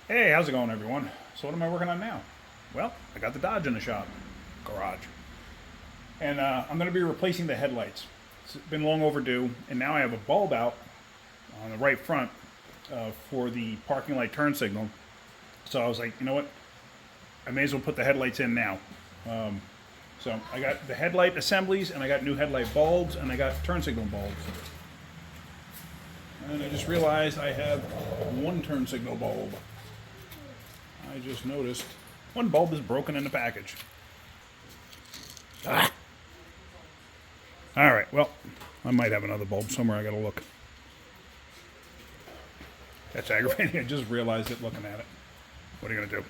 Hey, how's it going, everyone? So what am I working on now? Well, I got the Dodge in the shop, garage, and I'm going to be replacing the headlights. It's been long overdue, and now I have a bulb out on the right front for the parking light turn signal. So I was like, you know what? I may as well put the headlights in now. So I got the headlight assemblies, and I got new headlight bulbs, and I got turn signal bulbs. And I just realized I have one turn signal bulb. I just noticed one bulb is broken in the package. Ah. All right, well, I might have another bulb somewhere. I gotta look. That's aggravating. I just realized it looking at it. What are you gonna do?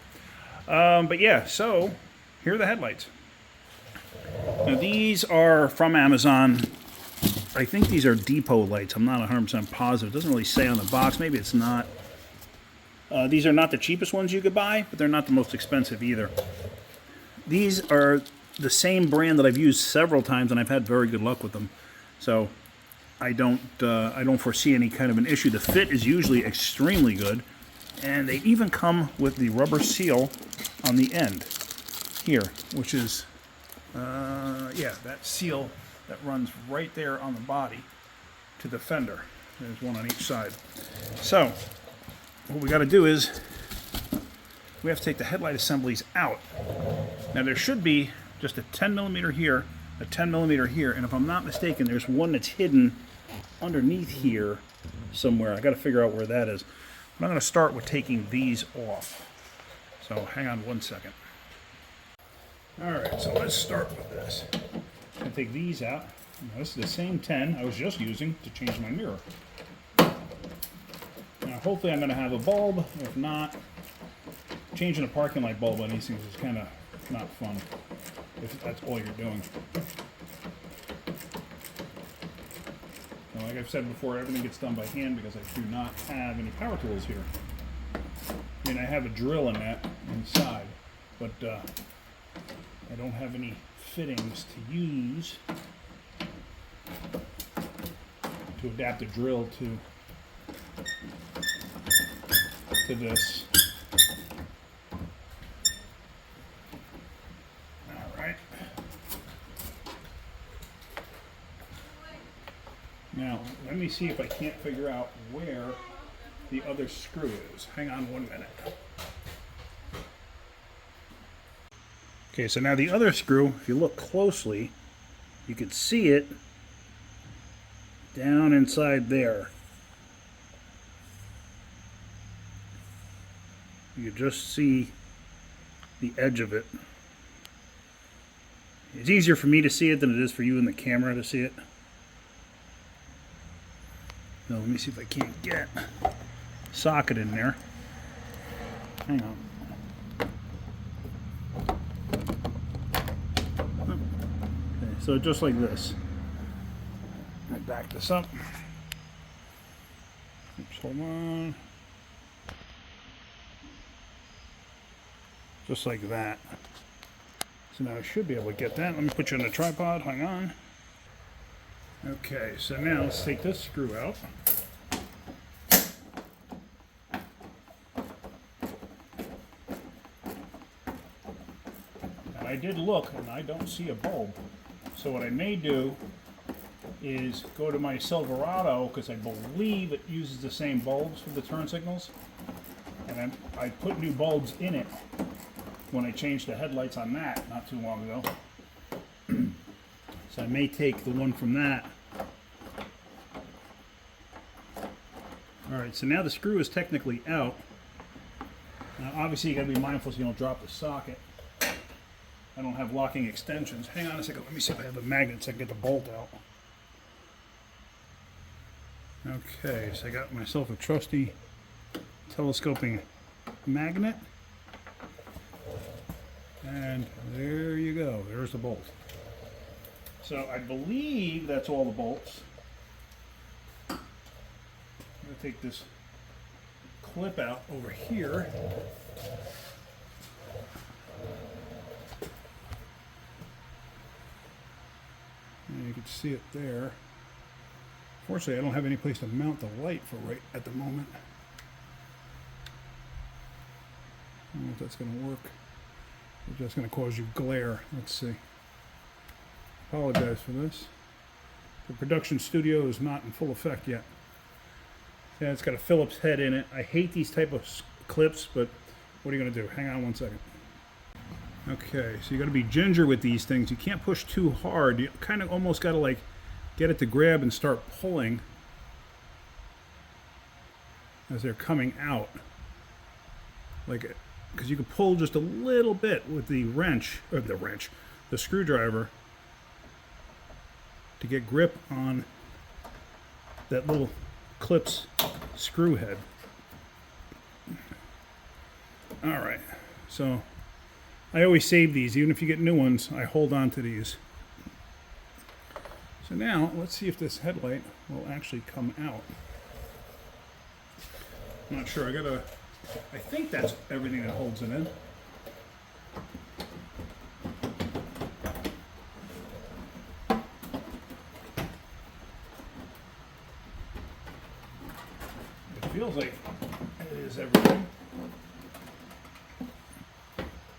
But yeah, so here are the headlights. Now these are from Amazon. I think these are depot lights. I'm not 100% positive. It doesn't really say on the box. Maybe it's not. These are not the cheapest ones you could buy, but they're not the most expensive either. These are the same brand that I've used several times, and I've had very good luck with them. So I don't foresee any kind of an issue. The fit is usually extremely good, and they even come with the rubber seal on the end here, which is yeah, that seal that runs right there on the body to the fender. There's one on each side. So what we got to do is we have to take the headlight assemblies out. Now there should be just a 10 millimeter here, a 10 millimeter here, and if I'm not mistaken, there's one that's hidden underneath here somewhere. I got to figure out where that is. But I'm going to start with taking these off. So hang on one second. All right, so let's start with this. I'm going to take these out. Now, this is the same 10 I was just using to change my mirror. Now, hopefully I'm going to have a bulb. If not, changing a parking light bulb on these things is kind of not fun if that's all you're doing. Now, like I've said before, everything gets done by hand because I do not have any power tools here. I mean, I have a drill in that inside, but I don't have any fittings to use to adapt the drill to this. All right. Now, let me see if I can't figure out where the other screw is. Hang on 1 minute. Okay, so now the other screw, if you look closely, you can see it down inside there. You just see the edge of it. It's easier for me to see it than it is for you in the camera to see it. Now let me see if I can't get a socket in there. Hang on. Okay, so just like this. I back this up. Oops, hold on. Just like that. So now I should be able to get that. Let me put you on the tripod. Hang on. Okay, so now let's take this screw out. And I did look, and I don't see a bulb. So what I may do is go to my Silverado, because I believe it uses the same bulbs for the turn signals. And I put new bulbs in it when I changed the headlights on that not too long ago. So I may take the one from that. Alright, so now the screw is technically out. Now obviously you gotta be mindful so you don't drop the socket. I don't have locking extensions. Hang on a second, let me see if I have a magnet so I can get the bolt out. Okay, so I got myself a trusty telescoping magnet. And there you go, there's the bolt. So I believe that's all the bolts. I'm going to take this clip out over here. And you can see it there. Fortunately, I don't have any place to mount the light for right at the moment. if that's going to work. It's just going to cause you glare. Let's see. Apologize for this. The production studio is not in full effect yet. Yeah, it's got a Phillips head in it. I hate these type of clips, but what are you going to do? Hang on one second. Okay, so you got to be ginger with these things. You can't push too hard. You kind of almost got to like get it to grab and start pulling as they're coming out. Like, because you can pull just a little bit with the wrench, or the screwdriver, to get grip on that little clip's screw head. All right, so I always save these. Even if you get new ones, I hold on to these. So now, let's see if this headlight will actually come out. I'm not sure. I think that's everything that holds it in. It feels like it is everything.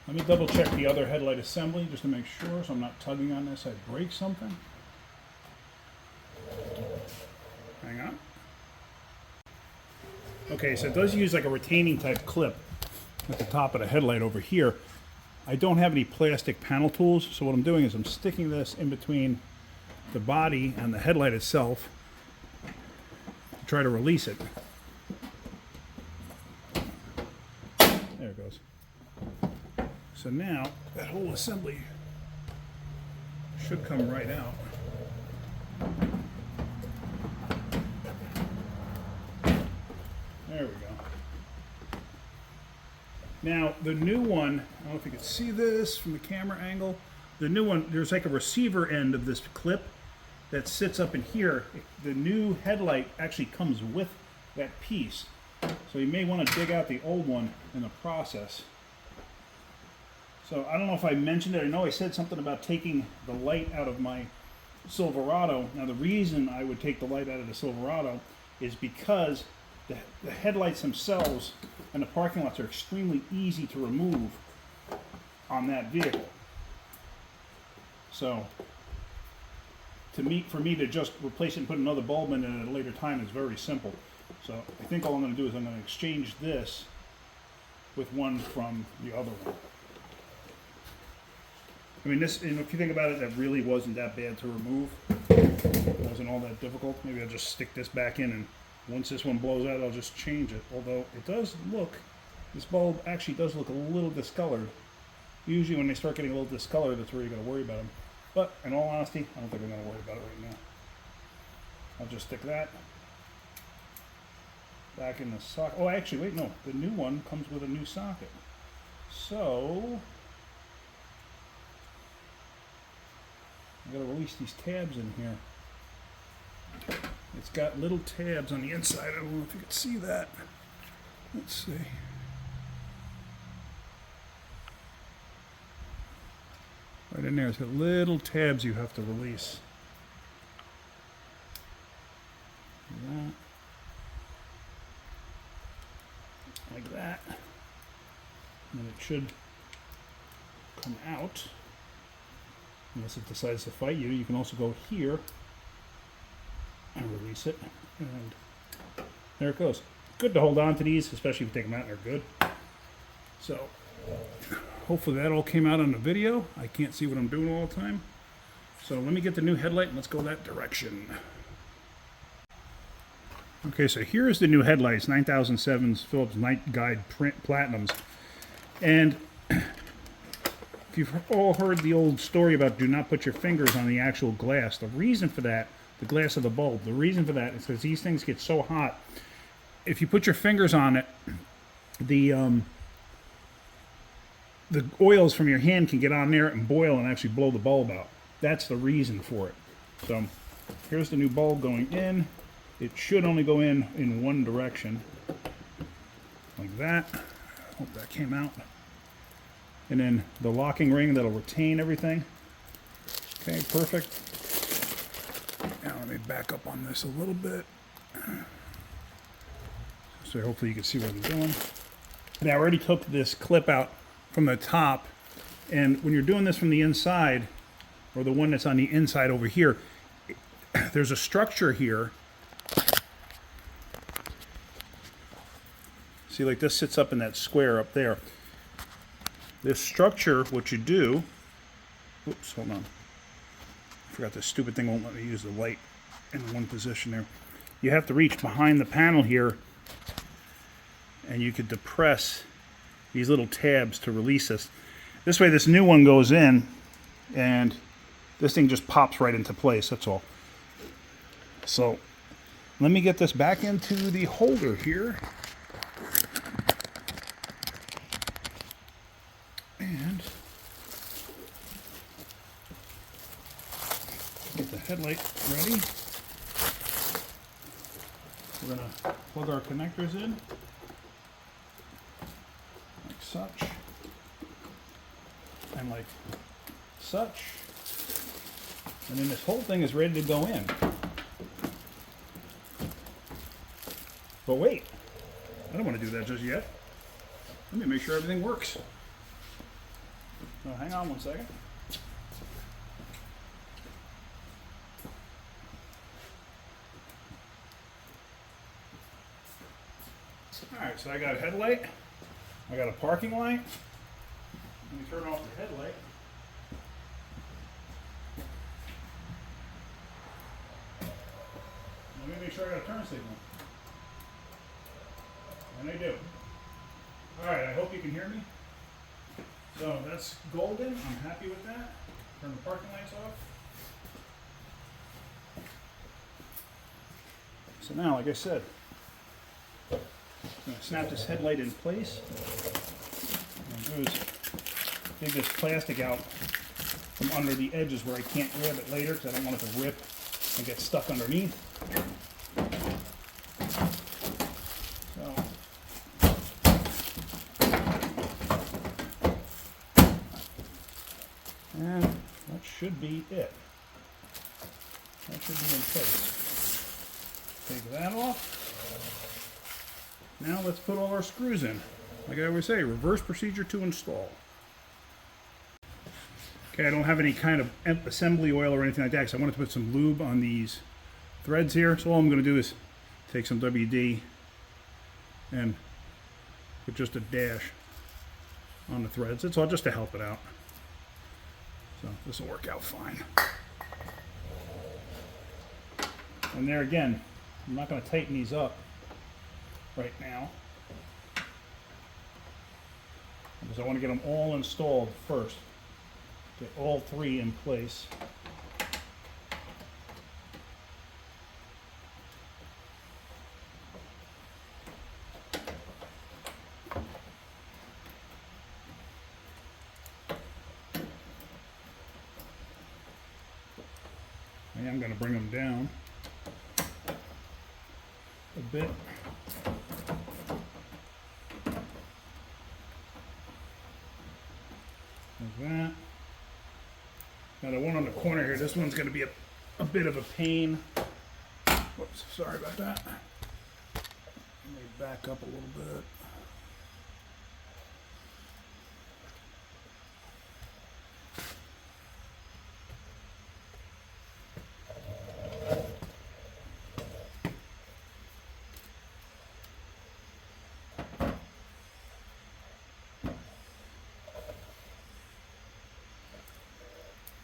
Let me double check the other headlight assembly just to make sure so I'm not tugging on this. I break something. Hang on. Okay, so it does use like a retaining type clip at the top of the headlight over here. I don't have any plastic panel tools, so what I'm doing is I'm sticking this in between the body and the headlight itself to try to release it. There it goes. So now that whole assembly should come right out. There we go. Now, the new one, I don't know if you can see this from the camera angle. The new one, there's like a receiver end of this clip that sits up in here. The new headlight actually comes with that piece. So you may want to dig out the old one in the process. So I don't know if I mentioned it. I know I said something about taking the light out of my Silverado. Now, the reason I would take the light out of the Silverado is because the headlights themselves and the parking lots are extremely easy to remove on that vehicle. So, for me to just replace it and put another bulb in it at a later time is very simple. So, I think all I'm going to do is I'm going to exchange this with one from the other one. I mean, this, if you think about it, that really wasn't that bad to remove. It wasn't all that difficult. Maybe I'll just stick this back in, and once this one blows out, I'll just change it. Although it does look, this bulb actually does look a little discolored. Usually when they start getting a little discolored, that's where you got to worry about them. But in all honesty, I don't think I'm going to worry about it right now. I'll just stick that back in the socket. Oh, actually, wait, no. The new one comes with a new socket. So I got to release these tabs in here. It's got little tabs on the inside. I don't know if you can see that. Let's see. Right in there, it's got little tabs you have to release. That. Like that. And then it should come out. Unless it decides to fight you. You can also go here and release it, and there it goes. Good to hold on to these, especially if you take them out and they're good. So hopefully that all came out on the video. I can't see what I'm doing all the time. So let me get the new headlight and let's go that direction. Okay, so here's the new headlights, 9007's Phillips Night Guide Print Platinums. And if you've all heard the old story about do not put your fingers on the actual glass, the reason for that, the glass of the bulb, the reason for that is because these things get so hot. If you put your fingers on it, the oils from your hand can get on there and boil and actually blow the bulb out. That's the reason for it. So here's the new bulb going in. It should only go in one direction, like that. Hope that came out. And then the locking ring that'll retain everything. Okay, perfect. Now let me back up on this a little bit. So hopefully you can see what I'm doing. And I already took this clip out from the top, and when you're doing this from the inside, or the one that's on the inside over here, there's a structure here. See, like this sits up in that square up there. This structure, what you do, oops, hold on. I forgot this stupid thing won't let me use the light in one position there. You have to reach behind the panel here, and you could depress these little tabs to release this. This way this new one goes in, and this thing just pops right into place, that's all. So, let me get this back into the holder here. And get the headlight ready. We're going to plug our connectors in, like such, and like such. And then this whole thing is ready to go in. But wait, I don't want to do that just yet. Let me make sure everything works. So hang on one second. Alright, so I got a headlight, I got a parking light. Let me turn off the headlight. Let me make sure I got a turn signal. And I do. Alright, I hope you can hear me. So that's golden, I'm happy with that. Turn the parking lights off. So now, like I said, I'm going to snap this headlight in place. What I'm going to do is dig this plastic out from under the edges where I can't grab it later because I don't want it to rip and get stuck underneath. And that should be it. That should be in place. Take that off. Now let's put all our screws in. Like I always say, reverse procedure to install. Okay, I don't have any kind of assembly oil or anything like that, because I wanted to put some lube on these threads here. So all I'm going to do is take some WD and put just a dash on the threads. It's all just to help it out. So this will work out fine. And there again, I'm not going to tighten these up right now, because I want to get them all installed first. Get all three in place. I am going to bring them down a bit. Like that. Now the one on the corner here, this one's going to be a bit of a pain. Whoops, sorry about that. Let me back up a little bit.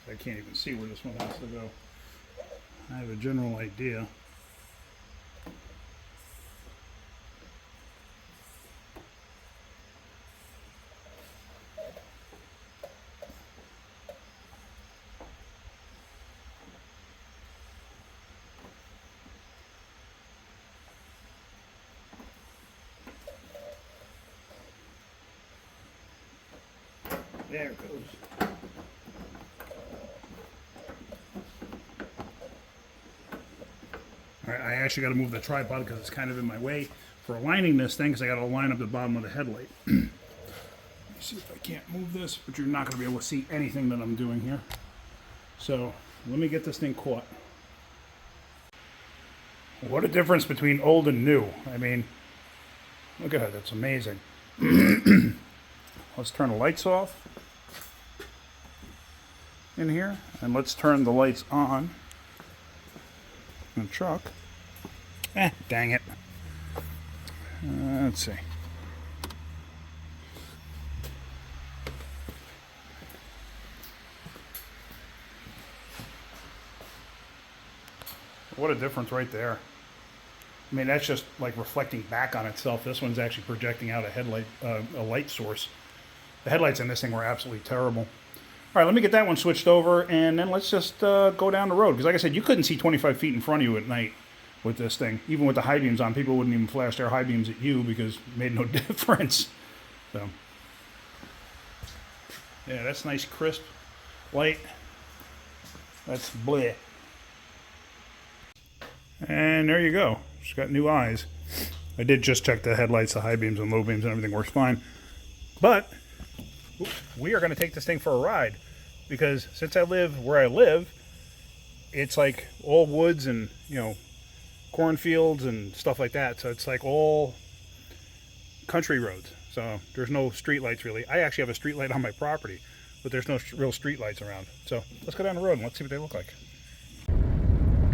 I can't even see where this one has to go. I have a general idea. There it goes. Alright, I actually got to move the tripod because it's kind of in my way for aligning this thing, because I got to line up the bottom of the headlight. Let me see if I can't move this, but you're not going to be able to see anything that I'm doing here. So let me get this thing caught. What a difference between old and new. I mean, look at that, that's amazing. Let's turn the lights off in here, and let's turn the lights on in the truck. Dang it. Let's see. What a difference right there. I mean, that's just like reflecting back on itself. This one's actually projecting out a headlight, a light source. The headlights in this thing were absolutely terrible. All right, let me get that one switched over, and then let's just go down the road. Because like I said, you couldn't see 25 feet in front of you at night with this thing. Even with the high beams on, people wouldn't even flash their high beams at you because it made no difference. So, yeah, that's nice, crisp light. That's bleh. And there you go. It's got new eyes. I did just check the headlights, the high beams and low beams, and everything works fine. But we are going to take this thing for a ride, because since I live where I live, it's like all woods and, you know, cornfields and stuff like that. So it's like all country roads. So there's no street lights really. I actually have a street light on my property, but there's no real street lights around. So let's go down the road and let's see what they look like.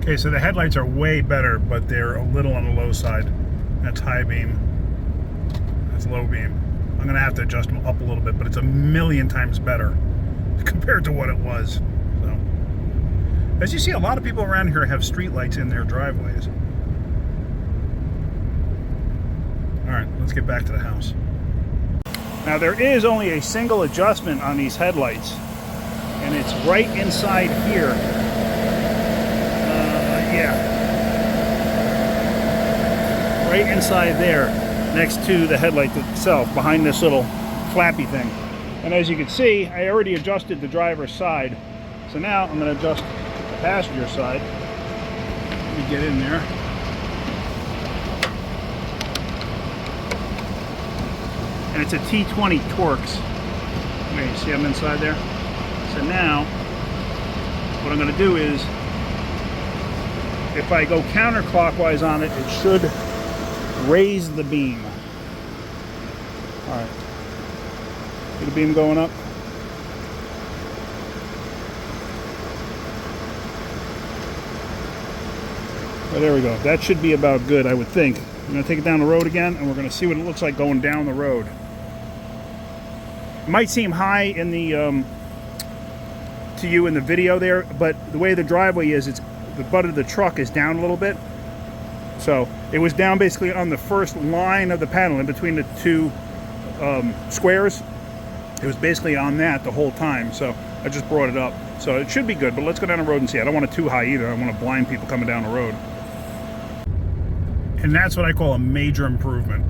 Okay, so the headlights are way better, but they're a little on the low side. That's high beam. That's low beam. I'm gonna have to adjust them up a little bit, but it's a million times better compared to what it was. So, as you see, a lot of people around here have street lights in their driveways. All right, let's get back to the house. Now there is only a single adjustment on these headlights, and it's right inside here. Right inside there, next to the headlight itself, behind this little flappy thing. And as you can see, I already adjusted the driver's side. So now I'm going to adjust the passenger side. Let me get in there. And it's a T20 Torx. Okay, you see I'm inside there? So now, what I'm going to do is, if I go counterclockwise on it, it should raise the beam. All right. See the beam going up? Oh, there we go. That should be about good, I would think. I'm going to take it down the road again, and we're going to see what it looks like going down the road. It might seem high in the to you in the video there, but the way the driveway is, it's the butt of the truck is down a little bit. So it was down basically on the first line of the panel in between the two squares. It was basically on that the whole time. So I just brought it up. So it should be good, but let's go down the road and see. I don't want it too high either. I want to blind people coming down the road. And that's what I call a major improvement.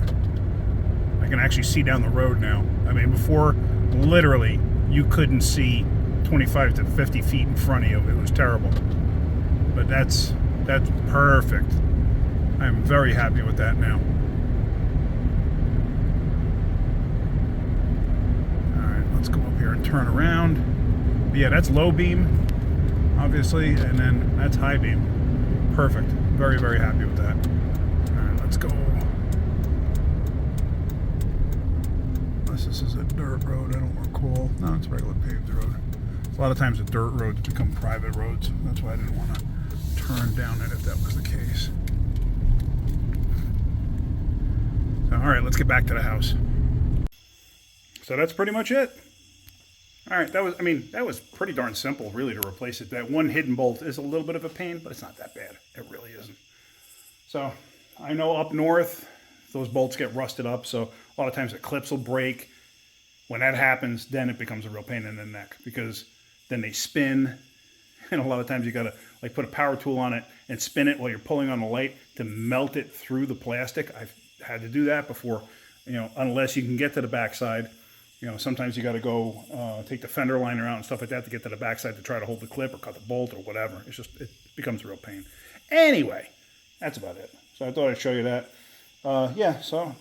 I can actually see down the road now. I mean, before, literally, you couldn't see 25 to 50 feet in front of you. It was terrible. But that's perfect. I'm very happy with that now. All right, let's go up here and turn around. But yeah, that's low beam, obviously, and then that's high beam. Perfect. Very, very happy with that. All right, let's go. Unless this is a dirt road, I don't recall. No, it's a regular paved road. A lot of times the dirt roads become private roads. That's why I didn't want to turn down it if that was the case. So, all right, let's get back to the house. So that's pretty much it. All right, that was pretty darn simple, really, to replace it. That one hidden bolt is a little bit of a pain, but it's not that bad. It really isn't. So I know up north, those bolts get rusted up, so a lot of times the clips will break. When that happens, then it becomes a real pain in the neck, because then they spin, and a lot of times you gotta like put a power tool on it and spin it while you're pulling on the light to melt it through the plastic. I've had to do that before, unless you can get to the backside. Sometimes you got to go take the fender liner out and stuff like that to get to the backside to try to hold the clip or cut the bolt or whatever. It becomes a real pain. Anyway, that's about it. So I thought I'd show you that. Yeah, so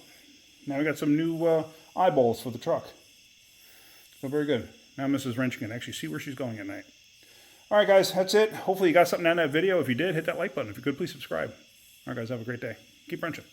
now we got some new eyeballs for the truck. So very good. Now Mrs. Wrench can actually see where she's going at night. All right, guys, that's it. Hopefully you got something out of that video. If you did, hit that like button. If you could, please subscribe. All right, guys, have a great day. Keep wrenching.